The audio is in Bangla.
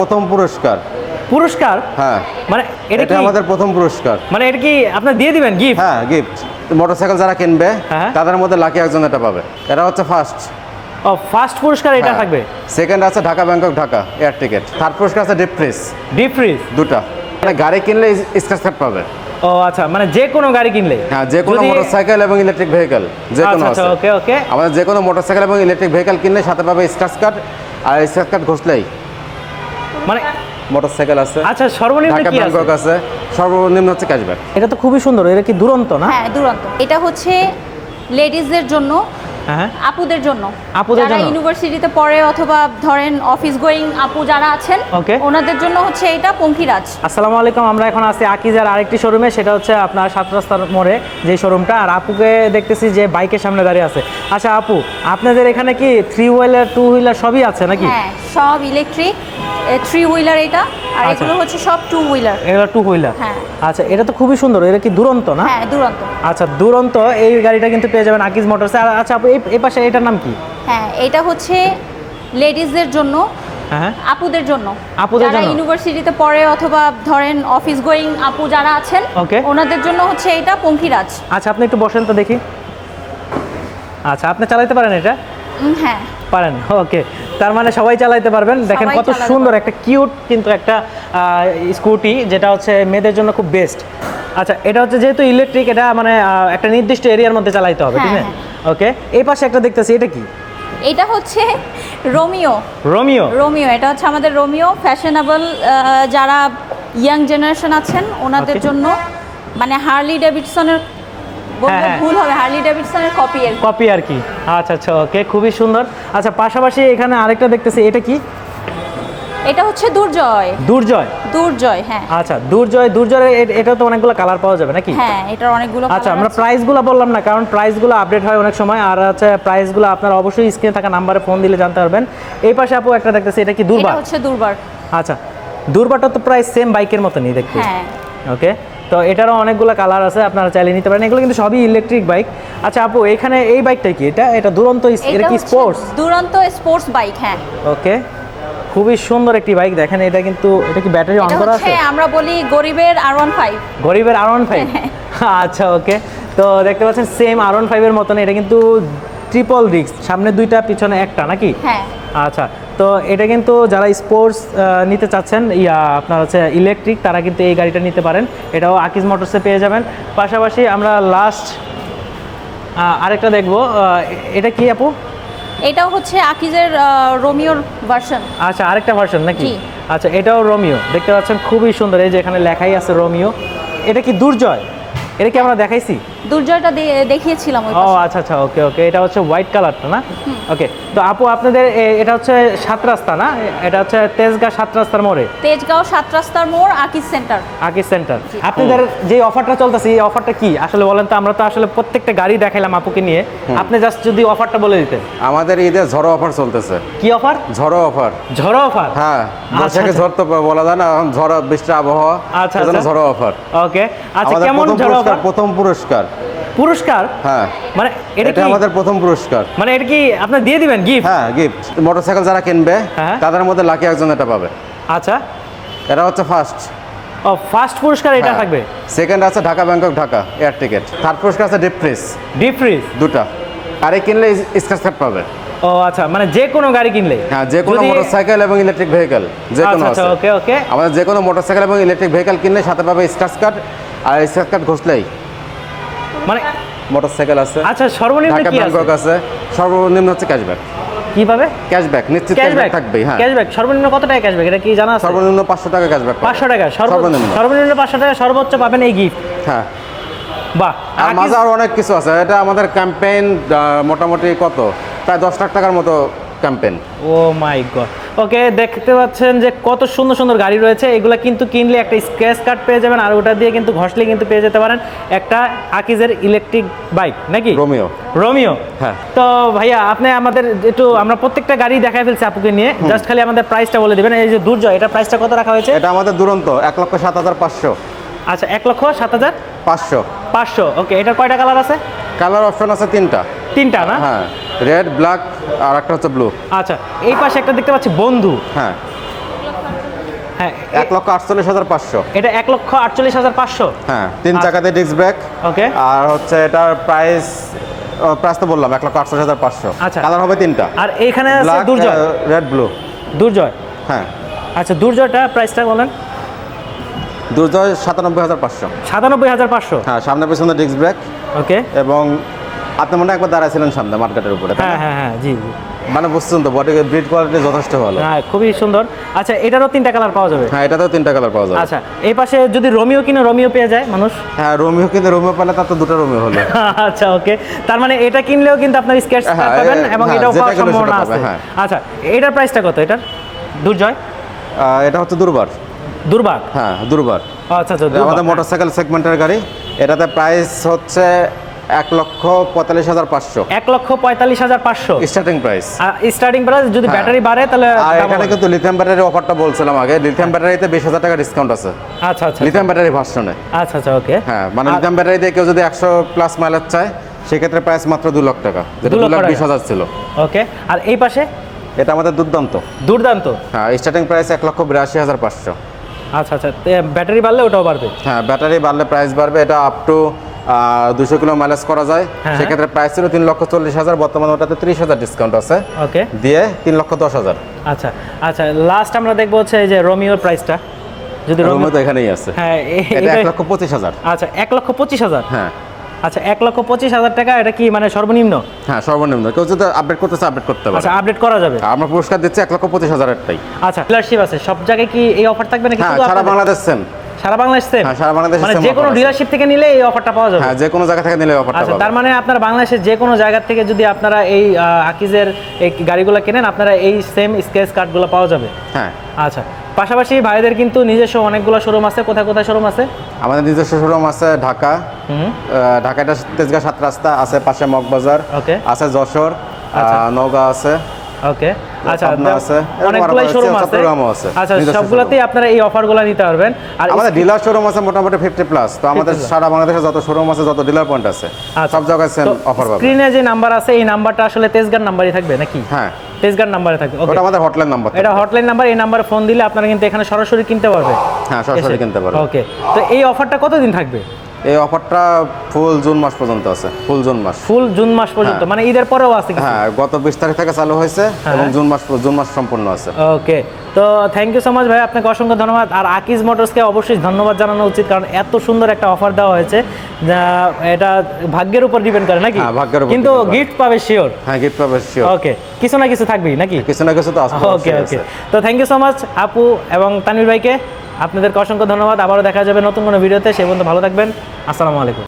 প্রথম পুরস্কার। পুরস্কার? হ্যাঁ, মানে এটা আমাদের প্রথম পুরস্কার। মানে এটা কি আপনি দিয়ে দিবেন গিফট? হ্যাঁ, গিফট। মোটরসাইকেল যারা কিনবে হ্যাঁ। তাদের মধ্যে লাকি একজন এটা পাবে। এটা হচ্ছে ফার্স্ট। ও, ফার্স্ট পুরস্কার এটা থাকবে। সেকেন্ড আছে Dhaka Bangkok Dhaka air ticket. Third পুরস্কার আছে ডিপ ফ্রিজ। ডিপ ফ্রিজ দুটা। মানে গাড়ি কিনলে স্ক্র্যাচ কার্ড পাবে। ও আচ্ছা, মানে যে কোনো গাড়ি কিনলে? হ্যাঁ, যে কোনো মোটরসাইকেল এবং ইলেকট্রিক ভেহিকল যে কোনো আছে। ওকে ওকে। আমাদের যে কোনো মোটরসাইকেল এবং ইলেকট্রিক ভেহিকল কিনলে সাথে পাবে স্ক্র্যাচ কার্ড, আর স্ক্র্যাচ কার্ড ঘষলেই মানে মোটরসাইকেল আছে। আচ্ছা, সর্বনিম্ন ঢাকা কি আছে? ব্যাংকক আছে। সর্বনিম্ন হচ্ছে ক্যাশব্যাক। এটা তো খুবই সুন্দর। এটা কি দুরন্ত না? হ্যাঁ, দুরন্ত। এটা হচ্ছে লেডিজদের জন্য, হ্যাঁ, আপুদের জন্য। আপুদের যারা জন্য? ইউনিভার্সিটিতে পড়ে অথবা ধরেন অফিস গোয়িং আপু যারা আছেন, ওকে। ওনাদের জন্য হচ্ছে এটা পঙ্খিরাজ। আসসালামু আলাইকুম। আমরা এখন আছি আকিজের আরেকটি শোরুমে, সেটা হচ্ছে আপনার ৭ রাস্তার মোড়ে যে শোরুমটা। আর আপুকে দেখতেছি যে বাইকের সামনে দাঁড়িয়ে আছে। আচ্ছা আপু, আপনাদের এখানে কি 3 হুইলার 2 হুইলার সবই আছে নাকি? হ্যাঁ, সব ইলেকট্রিক। 3 হুইলার এটা, আর আচ্ছা। এগুলো হচ্ছে সব 2 হুইলার। এগুলো 2 হুইলার? হ্যাঁ। আচ্ছা, এটা তো খুবই সুন্দর। এটা কি দুরন্ত না? হ্যাঁ, দুরন্ত। আচ্ছা, দুরন্ত এই গাড়িটা কিন্তু পেয়ে যাবেন আকিজ মোটরসে। আর আচ্ছা আপু, এই পাশে এটার নাম কি? হ্যাঁ, এটা হচ্ছে লেডিজদের জন্য, হ্যাঁ, আপুদের জন্য। আপুদের যারা জন্য? ইউনিভার্সিটিতে পড়ে অথবা ধরেন অফিস গোয়িং আপু যারা আছেন, ওকে। ওনাদের জন্য হচ্ছে এটা পঙ্খিরাজ। আচ্ছা, আপনি একটু বসেন তো দেখি। আচ্ছা, আপনি চালাতে পারেন এটা? হ্যাঁ। পারেন, ওকে। তার মানে সবাই চালাতে পারবেন। দেখেন সবাই কত চালাতে সুন্দর পারবে। একটা কিউট কিন্তু একটা স্কুটি, যেটা হচ্ছে মেয়েদের জন্য খুব বেস্ট। আচ্ছা, এটা হচ্ছে যেহেতু ইলেকট্রিক, এটা মানে একটা নির্দিষ্ট এরিয়ার মধ্যে চালাতে হবে, ঠিক হ্যাঁ, না? ওকে। এই পাশে একটা দেখতেছি, এটা কি? এটা হচ্ছে রোমিও। রোমিও? রোমিও, এটা হচ্ছে আমাদের রোমিও ফ্যাশনেবল। যারা ইয়াং জেনারেশন আছেন ওনাদের Okay. জন্য, মানে হার্লি ডেভিডসনের, বলবো হ্যাঁ। ভুল হবে, হার্লি ডেভিডসনের কপি এর। কপি আর কি। আচ্ছা আচ্ছা, ওকে, খুবই সুন্দর। আচ্ছা, পাশাপাশি এখানে আরেকটা দেখতেছি, এটা কি? এটা হচ্ছে দুর্জয়। দুর্জয়? দুর্জয়, হ্যাঁ। আচ্ছা, দুর্জয় এটা তো অনেকগুলো কালার পাওয়া যাবে নাকি? হ্যাঁ, এটার অনেকগুলো আচ্ছা, colour আমরা আছে। প্রাইসগুলো বললাম না, কারণ প্রাইসগুলো আপডেট হয় অনেক সময়। আর হচ্ছে প্রাইসগুলো আপনারা অবশ্যই স্ক্রিনে থাকা নাম্বারে ফোন দিলে জানতে পারবেন। এই পাশে আপু একটা দেখতেছি, এটা কি? এটা দুর্বার? হচ্ছে দুর্বার। আচ্ছা, দুর্বারটা তো প্রায় সেম বাইকের মতনই দেখতে। হ্যাঁ। ওকে। তো এটারও অনেকগুলো কালার আছে, আপনারা চাইলে নিতে পারেন। এগুলো কিন্তু সবই ইলেকট্রিক বাইক। আচ্ছা আপু, এখানে এই বাইকটা কি? এটা দুরন্ত? এটা কি হচ্ছে স্পোর্টস? দুরন্ত স্পোর্টস বাইক, হ্যাঁ। ওকে, খুবই সুন্দর একটি বাইক। দেখেন এটা কিন্তু, এটা কি ব্যাটারি অন এটা করা হচ্ছে আছে? আমরা বলি গরিবের R15। গরিবের R15? আচ্ছা, ওকে। তো দেখতে পাচ্ছেন সেম R15 এর মতন। এটা কিন্তু ট্রিপল ডিস্ক, সামনে দুইটা পিছনে একটা নাকি? হ্যাঁ। আচ্ছা, তো এটা কিন্তু যারা স্পোর্টস নিতে চাচ্ছেন, আপনার হচ্ছে ইলেকট্রিক, তারা কিন্তু এই গাড়িটা নিতে পারেন। এটাও আকিজ মোটরসে পেয়ে যাবেন। পাশাপাশি আমরা লাস্ট আরেকটা দেখব। এটা কি আপু? এটাও হচ্ছে আকিজের রোমিওর ভার্সন। আচ্ছা, আরেকটা ভার্সন নাকি? জি। আচ্ছা, এটাও রোমিও। দেখতে পাচ্ছেন খুবই সুন্দর। এই যে এখানে লেখাই আছে রোমিও। এটা কি দুর্জয়? এটা কি আমরা দেখাইছি? দুর্জয়টা দেখিয়েছিলাম ওই ও পাশে। আচ্ছা আচ্ছা, ওকে ওকে। এটা হচ্ছে হোয়াইট কালারটা না? ওকে। তো আপু, আপনাদের এটা হচ্ছে ৭ রাস্তা না? এটা হচ্ছে তেজগাঁ ৭ রাস্তার মোড়ে, তেজগাঁও ৭ রাস্তার মোড়, আকিজ সেন্টার। আকিজ সেন্টার। আপনাদের যে অফারটা চলতেছে, এই অফারটা কি আসলে বলেন তো? আমরা তো আসলে প্রত্যেকটা গাড়ি দেখাইলাম আপুকে নিয়ে। আপনি জাস্ট যদি অফারটা বলে দিতেন। আমাদের ঈদে ঝড়ো অফার চলতেছে। কি অফার? ঝড়ো অফার। ঝড়ো অফার? হ্যাঁ, বর্ষাকে আচ্ছা। ঝড় তো বলা যায় না, এখন ঝড় বৃষ্টির আবহাওয়া। আচ্ছা, এজন্য আচ্ছা। ঝড়ো অফার। ওকে। আচ্ছা, আমাদের কেমন ঝড়ো অফার? প্রথম পুরস্কার। পুরস্কার? হ্যাঁ, মানে এটা এটা কি আমাদের প্রথম পুরস্কার। মানে এটা কি আপনি দিয়ে দিবেন গিফট? হ্যাঁ, গিফট। মোটরসাইকেল যারা কিনবে হ্যাঁ। তাদের মধ্যে লাকি একজন এটা পাবে। আচ্ছা। এটা হচ্ছে ফার্স্ট। ও, ফার্স্ট পুরস্কার এটা থাকবে? সেকেন্ড আছে Dhaka Bangkok Dhaka air ticket. Third পুরস্কার আছে ডিপ ফ্রিজ। Deep fridge? দুটা। গাড়ি কিনলে স্ক্র্যাচ কার্ড পাবে। ও আচ্ছা, মানে যে কোনো গাড়ি কিনলে? হ্যাঁ, যে কোনো মোটরসাইকেল এবং ইলেকট্রিক ভেহিকল যে কোনো আচ্ছা, আছে। ওকে ওকে। আমাদের যে কোনো মোটরসাইকেল এবং ইলেকট্রিক ভেহিকল কিনলে সাথে পাবে স্ক্র্যাচ কার্ড, আর স্ক্র্যাচ কার্ড ঘষলেই মানে মোটরসাইকেল আছে। আচ্ছা, সর্বনিম্ন ঢাকা কি আছে? ব্যাংকক আছে। সর্বনিম্ন হচ্ছে ক্যাশব্যাক। কিভাবে? ক্যাশব্যাক নিশ্চিত ক্যাশব্যাক থাকবেই। হ্যাঁ, ক্যাশব্যাক সর্বনিম্ন কত টাকা ক্যাশব্যাক এটা কি জানা আছে? সর্বনিম্ন 500 টাকা ক্যাশব্যাক। 500 টাকা সর্বনিম্ন। সর্বনিম্ন 500 টাকা, সর্বোচ্চ পাবেন এই গিফট। হ্যাঁ, বাহ। আর মাঝে আরো অনেক কিছু আছে। এটা আমাদের ক্যাম্পেইন মোটামুটি কত, প্রায় 10 লাখ টাকার মতো ক্যাম্পেইন। ও মাই গড। ওকে, দেখতে পাচ্ছেন যে কত সুন্দর সুন্দর গাড়ি রয়েছে। এগুলো কিন্তু কিনলে একটা স্ক্র্যাচ কার্ড পেয়ে যাবেন, আর ওটা দিয়ে কিন্তু ঘষলে কিন্তু পেয়ে যেতে পারেন একটা আকিজের ইলেকট্রিক বাইক নাকি? রোমিও। রোমিও, হ্যাঁ। তো ভাইয়া, আপনি আমাদের একটু, আমরা প্রত্যেকটা গাড়ি দেখাই ফেলছি আপুকে নিয়ে, জাস্ট খালি আমাদের প্রাইসটা বলে দিবেন। এই যে দুর্জয়, এটা প্রাইসটা কত রাখা হয়েছে? এটা আমাদের দুরন্ত 1,07,500। আচ্ছা, 1,07,500। 500। ওকে। এটার কয়টা কালার আছে? কালার অপশন আছে 3টা। 3টা না? হ্যাঁ, রেড, ব্ল্যাক আর একটা হচ্ছে ব্লু। আচ্ছা, এই পাশে একটা দেখতে পাচ্ছি বন্ধু। হ্যাঁ, হ্যাঁ 1,48,500। এটা 1,48,500। হ্যাঁ 3 চাকাতে ডিস্ক ব্রেক। ওকে। আর হচ্ছে এটার প্রাইস তো বললাম 1,48,500। আচ্ছা। কালার হবে 3টা। আর এখানে আছে black, Durjoy. Red, blue. Durjoy. হ্যাঁ আচ্ছা দুর্জয়টা প্রাইসটা বলেন। দুর্জয় 97,500। 97,500। হ্যাঁ সামনে পেছনে ডিস্ক ব্রেক। ওকে। এবং আপনি মনে হয় একবার দাঁড়াইছিলেন সামনে মার্কেটের উপরে, তাই না? হ্যাঁ জি জি। মানে বুঝছেন তো বডি ব্রিড কোয়ালিটি যথেষ্ট ভালো। হ্যাঁ খুবই সুন্দর। আচ্ছা এটারও 3টা কালার পাওয়া যাবে। হ্যাঁ এটাতেও 3টা কালার পাওয়া যাবে। আচ্ছা এই পাশে যদি রোমিও কিনে রোমিও পেয়ে যায় মানুষ। হ্যাঁ রোমিও, কিন্তু রোমিও পেলে তার তো 2টা রোমিও হলো। আচ্ছা ওকে, তার মানে এটা কিনলেও কিন্তু আপনার স্কেচ হ্যাঁ, পাবেন এবং হ্যাঁ, এটাও যেটা পাওয়ার কিনলে সম্ভাবনা সেটা আছে। পাবে, হ্যাঁ। আচ্ছা এটার প্রাইসটা কত এটার? দুর্জয় এটা হচ্ছে দুর্বার। দুর্বার। হ্যাঁ দুর্বার। আচ্ছা আচ্ছা আমাদের মোটরসাইকেল সেগমেন্টের গাড়ি। এটাতে প্রাইস হচ্ছে 1,45,500। 1,45,500 স্টার্টিং প্রাইস। Starting price. যদি হ্যাঁ। ব্যাটারি বাড়ে তাহলে আর দাম এখানে হবে। কিন্তু লিথিয়াম ব্যাটারির অফারটা বলছিলাম আগে। লিথিয়াম ব্যাটারিতে 20,000 টাকা ডিসকাউন্ট আছে। আচ্ছা আচ্ছা লিথিয়াম ব্যাটারি ভার্সনে। আচ্ছা আচ্ছা ওকে। হ্যাঁ মানে লিথিয়াম ব্যাটারি দিয়ে কেউ যদি 100+ মাইলেজ চায় সেক্ষেত্রে প্রাইস মাত্র 2 লাখ টাকা, যেটা 2 লাখ 2,20,000 ছিল। ওকে। আর এই পাশে এটা আমাদের দুর্দান্ত। দুর্দান্ত। হ্যাঁ স্টার্টিং প্রাইস 1,82,500। আচ্ছা আচ্ছা ব্যাটারি বাড়লে ওটাও বাড়বে। হ্যাঁ ব্যাটারি বাড়লে প্রাইস বাড়বে। এটা আপ টু 200 কিলো মাইলেজ করা যায়। হ্যাঁ। সেক্ষেত্রে প্রাইস ছিল 3,40,000, বর্তমানে ওটাতে 30,000 ডিসকাউন্ট আছে, ওকে দিয়ে 3,10,000। আচ্ছা আচ্ছা লাস্ট আমরা দেখবো হচ্ছে এই যে রোমিওর প্রাইসটা। যদি রোমিও রোমিও তো এখানেই আছে। হ্যাঁ এটা 1,25,000। আচ্ছা 1,25,000। হ্যাঁ আচ্ছা 1,25,000 টাকা। এটা কি মানে সর্বনিম্ন? হ্যাঁ সর্বনিম্ন। কেউ যদি আপডেট করতে চায় আপডেট করতে পারে। আচ্ছা আপডেট করা যাবে। আমরা পুরস্কার দিচ্ছি 1,25,000-টাই। আচ্ছা ডিলারশিপ আছে সব জায়গায় কি এই অফার থাকবে নাকি? হ্যাঁ শুধু সারা আপনাদের? বাংলাদেশ সেম। সারা বাংলাদেশ সেম? হ্যাঁ সারা বাংলাদেশে মানে same যে কোনো offer আছে। ডিলারশিপ থেকে নিলে এই অফারটা পাওয়া যাবে? হ্যাঁ যে কোনো জায়গা থেকে নিলে অফারটা আচ্ছা পাবেন। তার মানে আপনারা বাংলাদেশের যে কোনো জায়গা থেকে যদি আপনারা এই আকিজের এই গাড়িগুলো কেনেন আপনারা এই সেম স্কেচ কার্ডগুলো পাওয়া যাবে। হ্যাঁ আচ্ছা পাশাপাশি ভাইদের কিন্তু নিজস্ব অনেকগুলো শোরুম আছে। কোথায় কোথায় শোরুম আছে? আমাদের নিজস্ব শোরুম আছে ঢাকা। ঢাকাটা তেজগাঁ 7 রাস্তা আছে, পাশে মগবাজার ওকে আছে, যশোর, আচ্ছা। নওগাঁ আছে। ওকে আচ্ছা পাবনা আছে, এরকম অনেকগুলাই আরো শোরুম আছে। চট্টগ্রামও আছে। আচ্ছা নিজস্ব সবগুলোতেই আপনারা এই অফারগুলো নিতে পারবেন। আর আমাদের ডিলার শোরুম আছে মোটামুটি 50+। তো আমাদের সারা বাংলাদেশে যত শোরুম আছে, যত ডিলার পয়েন্ট আছে, আচ্ছা। সব জায়গায় সেম অফার পাবেন। স্ক্রিনে যে নাম্বার আছে এই নাম্বারটা আসলে তেজগাঁর নাম্বারই থাকবে নাকি? হ্যাঁ তেজগাঁর নাম্বারে থাকবে। ওকে ওটা আমাদের হটলাইন নাম্বার। এটা হটলাইন নাম্বার। এই নাম্বারে ফোন দিলে আপনারা কিন্তু এখানে সরাসরি কিনতে পারবে। হ্যাঁ সরাসরি কিনতে পারবেন। ওকে তো এই অফারটা কতদিন থাকবে? এই অফারটা ফুল জুন মাস পর্যন্ত আছে। ফুল জুন মাস। ফুল জুন মাস পর্যন্ত, মানে ঈদের পরেও আছে কিছু? হ্যাঁ গত 20 তারিখ থেকে চালু হয়েছে এবং জুন মাস সম্পূর্ণ আছে। ওকে তো থ্যাংক ইউ সো মাচ ভাই, আপনাকে অসংখ্য ধন্যবাদ। আর আকিজ মোটরসকে অবশ্যই ধন্যবাদ জানানো উচিত, কারণ এত সুন্দর একটা অফার দেওয়া হয়েছে যা এটা ভাগ্যের উপর ডিপেন্ড করে নাকি? হ্যাঁ, ভাগ্যের উপর কিন্তু depend করে। গিফট পাবে শিওর। হ্যাঁ গিফট পাবে শিওর। ওকে কিছু না কিছু থাকবেই নাকি? কিছু না কিছু তো আছে। ওকে ওকে তো থ্যাংক ইউ সো মাচ আপু এবং তানভীর ভাইকে, আপনাদেরকে অসংখ্য ধন্যবাদ। আবারও দেখা যাবে নতুন কোনো ভিডিওতে। সেই পর্যন্ত ভালো থাকবেন। আসসালামু আলাইকুম।